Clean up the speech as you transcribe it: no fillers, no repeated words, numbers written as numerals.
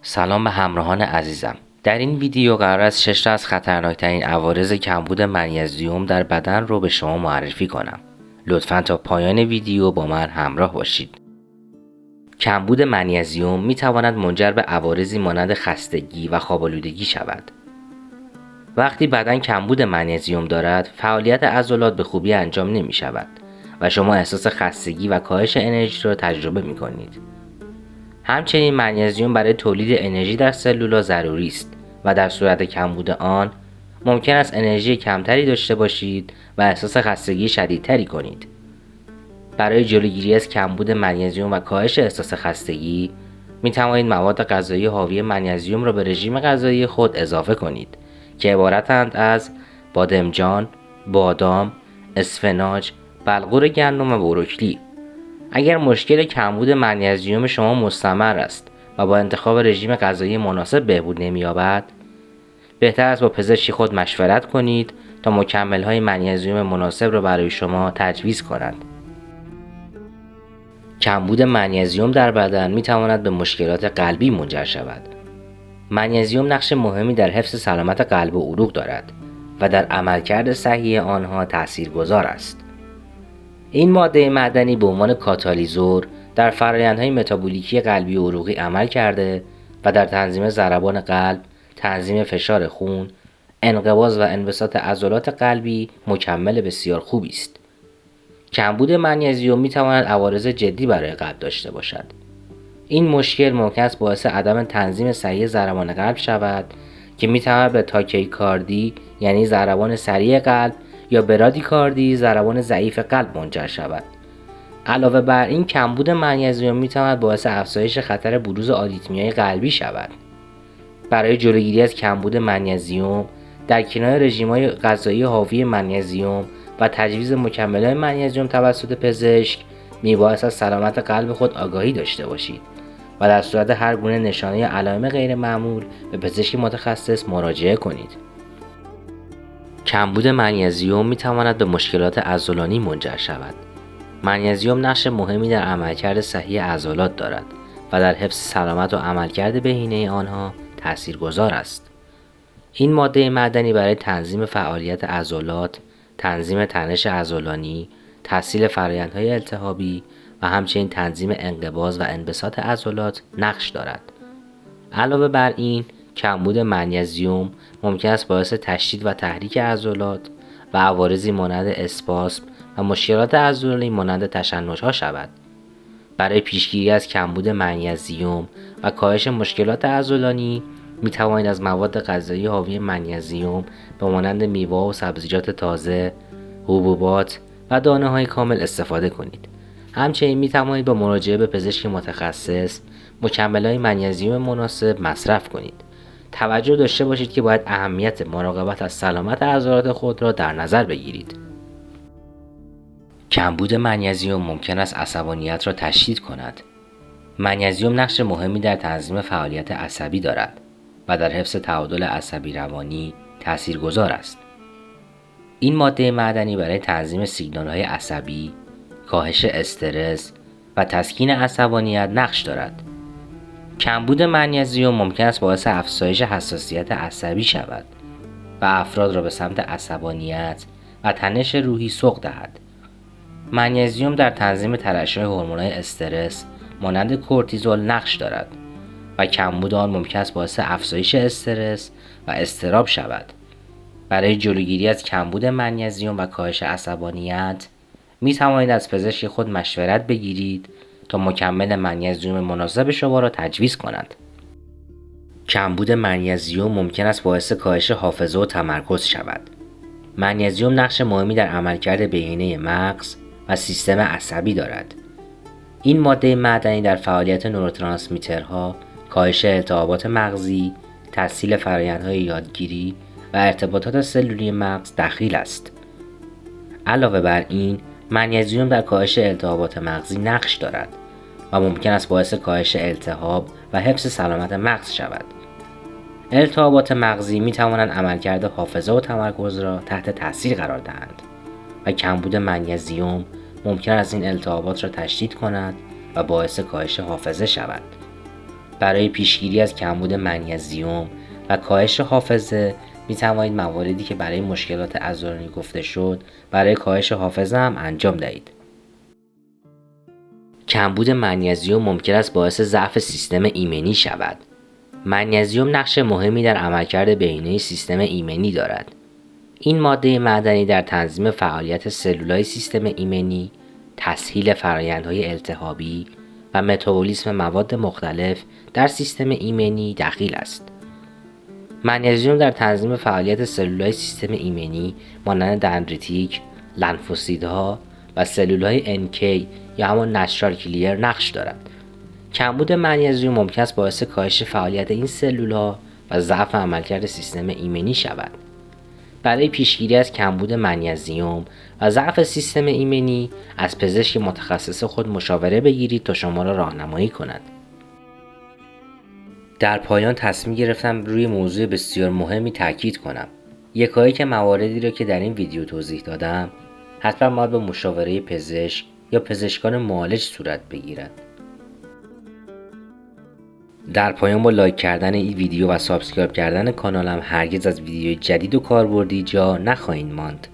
سلام به همراهان عزیزم. در این ویدیو قرار است 6 تا از خطرناکترین عوارض کمبود منیزیم در بدن رو به شما معرفی کنم. لطفاً تا پایان ویدیو با من همراه باشید. کمبود منیزیم می تواند منجر به عوارضی مانند خستگی و خواب‌آلودگی شود. وقتی بدن کمبود منیزیم دارد، فعالیت عضلات به خوبی انجام نمی شود و شما احساس خستگی و کاهش انرژی را تجربه می کنید. همچنین منیزیم برای تولید انرژی در سلول‌ها ضروری است و در صورت کمبود آن ممکن است انرژی کمتری داشته باشید و احساس خستگی شدیدتری کنید. برای جلوگیری از کمبود منیزیم و کاهش احساس خستگی می توانید مواد غذایی حاوی منیزیم را به رژیم غذایی خود اضافه کنید که عبارتند از بادمجان، بادام، اسفناج، بلغور گندم و بروکلی. اگر مشکل کمبود منیزیم شما مستمر است و با انتخاب رژیم غذایی مناسب بهبود نمی‌یابد، بهتر است با پزشک خود مشورت کنید تا مکمل‌های منیزیم مناسب را برای شما تجویز کنند. کمبود منیزیم در بدن می‌تواند به مشکلات قلبی منجر شود. منیزیم نقش مهمی در حفظ سلامت قلب و عروق دارد و در عملکرد صحیح آنها تاثیرگذار است. این ماده معدنی به عنوان کاتالیزور در فرآیندهای متابولیکی قلبی و عروقی عمل کرده و در تنظیم ضربان قلب، تنظیم فشار خون، انقباض و انبساط عضلات قلبی مکمل بسیار خوبی است. کمبود منیزیم می‌تواند عوارض جدی برای قلب داشته باشد. این مشکل ممکن است باعث عدم تنظیم صحیح ضربان قلب شود که می‌تواند به تاکیکاردی یعنی ضربان سریع قلب یا برادیکاردی ضربان ضعیف قلب منجر شود. علاوه بر این کمبود منیزیم می‌تواند باعث افزایش خطر بروز آریتمیای قلبی شود. برای جلوگیری از کمبود منیزیم در کنار رژیم‌های غذایی حاوی منیزیم و تجویز مکمل‌های منیزیم توسط پزشک میبایست از سلامت قلب خود آگاهی داشته باشید و در صورت هر گونه نشانه یا علائم غیر معمول به پزشک متخصص مراجعه کنید. کمبود منیزیم میتواند به مشکلات عضلانی منجر شود. منیزیم نقش مهمی در عملکرد صحیح عضلات دارد و در حفظ سلامت و عملکرد بهینه آنها تاثیرگذار است. این ماده معدنی برای تنظیم فعالیت عضلات، تنظیم تنش عضلانی، تسهیل فرآیندهای التهابی و همچنین تنظیم انقباض و انبساط عضلات نقش دارد. علاوه بر این، کمبود منیزیم ممکن است باعث تشدید و تحریک عضلات و عوارضی مانند اسپاسم و مشکلات عضلانی مانند تشنج‌ها شود. برای پیشگیری از کمبود منیزیم و کاهش مشکلات عضلانی می توانید از مواد غذایی حاوی منیزیم به مانند میوه و سبزیجات تازه، حبوبات و دانه‌های کامل استفاده کنید. همچنین می توانید با مراجعه به پزشک متخصص مکمل‌های منیزیم مناسب مصرف کنید. توجه داشته باشید که باید اهمیت مراقبت از سلامت عضلات خود را در نظر بگیرید. کمبود منیزیم ممکن است عصبانیت را تشدید کند. منیزیم نقش مهمی در تنظیم فعالیت عصبی دارد و در حفظ تعادل عصبی روانی تاثیرگذار است. این ماده معدنی برای تنظیم سیگنال‌های عصبی، کاهش استرس و تسکین عصبانیت نقش دارد. کمبود منیزیم ممکن است باعث افزایش حساسیت عصبی شود و افراد را به سمت عصبانیت و تنش روحی سوق دهد. منیزیم در تنظیم ترشح هورمون‌های استرس مانند کورتیزول نقش دارد و کمبود آن ممکن است باعث افزایش استرس و اضطراب شود. برای جلوگیری از کمبود منیزیم و کاهش عصبانیت می توانید از پزشک خود مشورت بگیرید تا مکمل منیزیم مناسب شما را تجویز کنند. کمبود منیزیم ممکن است باعث کاهش حافظه و تمرکز شود. منیزیم نقش مهمی در عملکرد بهینه مغز و سیستم عصبی دارد. این ماده معدنی در فعالیت نوروترانسمیترها، کاهش التهابات مغزی، تسهیل فرآیندهای یادگیری و ارتباطات سلولی مغز دخیل است. علاوه بر این، منیزیم در کاهش التهابات مغزی نقش دارد و ممکن است باعث کاهش التهاب و حفظ سلامت مغز شود. التهابات مغزی می توانند عملکرد حافظه و تمرکز را تحت تاثیر قرار دهند و کمبود منیزیم ممکن است این التهابات را تشدید کند و باعث کاهش حافظه شود. برای پیشگیری از کمبود منیزیم و کاهش حافظه می توانید مواردی که برای مشکلات عضلانی گفته شد برای کاهش حافظه هم انجام دهید. کمبود منیزیم ممکن است باعث ضعف سیستم ایمنی شود. منیزیم نقش مهمی در عملکرد بهینه سیستم ایمنی دارد. این ماده معدنی در تنظیم فعالیت سلولای سیستم ایمنی، تسهیل فرآیندهای التهابی و متابولیسم مواد مختلف در سیستم ایمنی دخیل است. منیزیم در تنظیم فعالیت سلولای سیستم ایمنی مانند دندریتیک، لنفوسیدها و سلولای NK یا همان نچرال کلیر نقش دارد. کمبود منیزیم ممکن است باعث کاهش فعالیت این سلولها و ضعف عملکرد سیستم ایمنی شود. برای پیشگیری از کمبود منیزیم و ضعف سیستم ایمنی از پزشک متخصص خود مشاوره بگیرید تا شما را راهنمایی کند. در پایان تصمیم گرفتم روی موضوع بسیار مهمی تاکید کنم. یکایک مواردی را که در این ویدیو توضیح دادم حتما باید با مشاوره پزشک یا پزشکان معالج صورت بگیرد. در پایان با لایک کردن این ویدیو و سابسکرایب کردن کانالم هرگز از ویدیوی جدید و کاربردی جا نخواهید ماند.